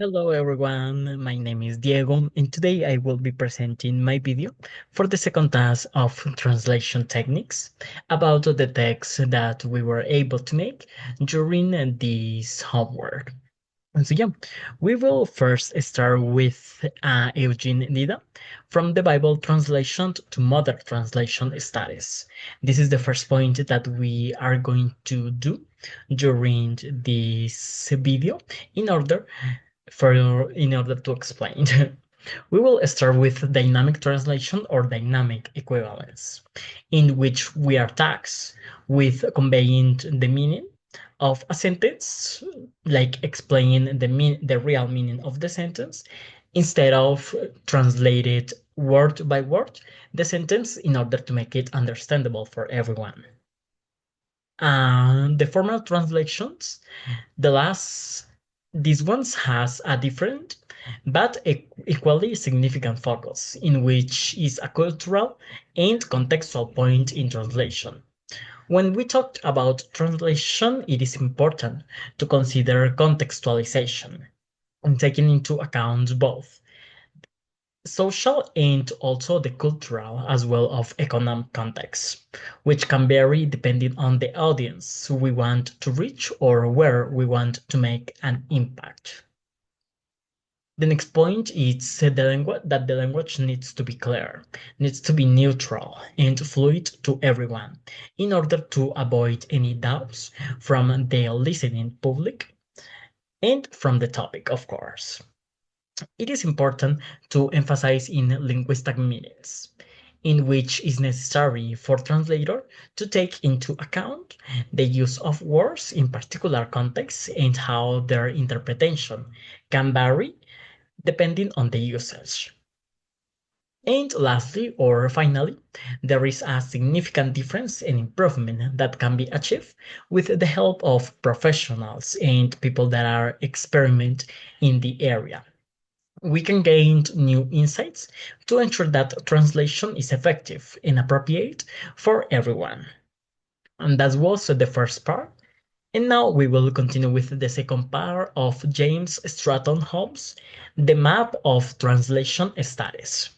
Hello everyone, my name is Diego and today I will be presenting my video for the second task of translation techniques about the text that we were able to make during this homework. And so yeah, we will first start with Eugene Nida from the Bible translation to modern translation studies. This is the first point that we are going to do during this video in order to explain. We will start with dynamic translation or dynamic equivalence, in which we are tasked with conveying the meaning of a sentence, like explaining the real meaning of the sentence, instead of translated word by word the sentence in order to make it understandable for everyone. The formal translations, the last this one has a different but equally significant focus, in which is a cultural and contextual point in translation. When we talk about translation, it is important to consider contextualization and taking into account both social and also the cultural as well of economic context, which can vary depending on the audience we want to reach or where we want to make an impact. The next point is that the language needs to be clear, needs to be neutral and fluid to everyone in order to avoid any doubts from the listening public and from the topic, of course. It is important to emphasize in linguistic meanings, in which is necessary for translator to take into account the use of words in particular contexts and how their interpretation can vary depending on the usage. And lastly, or finally, there is a significant difference and improvement that can be achieved with the help of professionals and people that are experiment in the area. We can gain new insights to ensure that translation is effective and appropriate for everyone. And that was the first part. And now we will continue with the second part of James Stratton Holmes, the map of translation studies.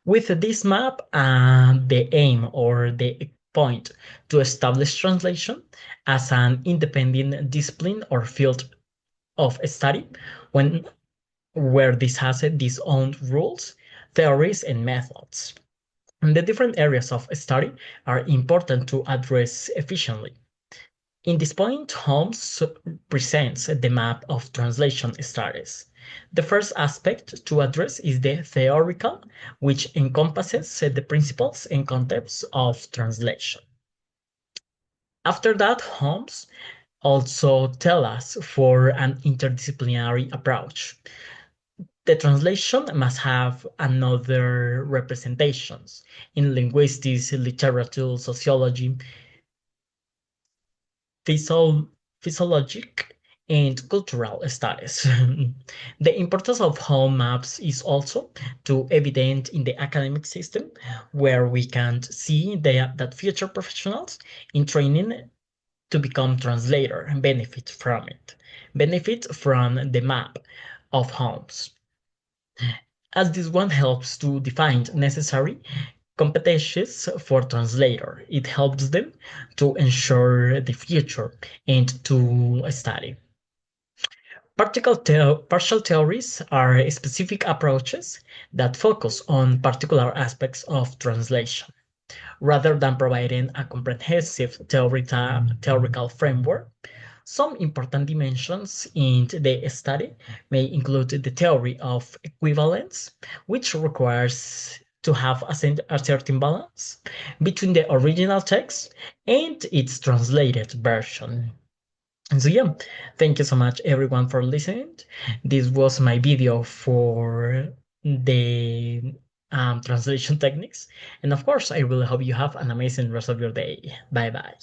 With this map, the aim or the point to establish translation as an independent discipline or field of study where this has its own rules, theories, and methods. And the different areas of study are important to address efficiently. In this point, Holmes presents the map of translation studies. The first aspect to address is the theoretical, which encompasses the principles and concepts of translation. After that, Holmes also tells us for an interdisciplinary approach. The translation must have another representations in linguistics, literature, sociology, physiologic, and cultural studies. The importance of home maps is also too evident in the academic system, where we can see that future professionals in training to become translator benefit from it, benefit from the map of homes, as this one helps to define necessary competencies for translator. It helps them to ensure the future and to study. Partial theories are specific approaches that focus on particular aspects of translation, rather than providing a comprehensive theoretical framework. Some important dimensions in the study may include the theory of equivalence, which requires to have a certain balance between the original text and its translated version. And so yeah, thank you so much everyone for listening. This was my video for the translation techniques. And of course, I really hope you have an amazing rest of your day. Bye bye.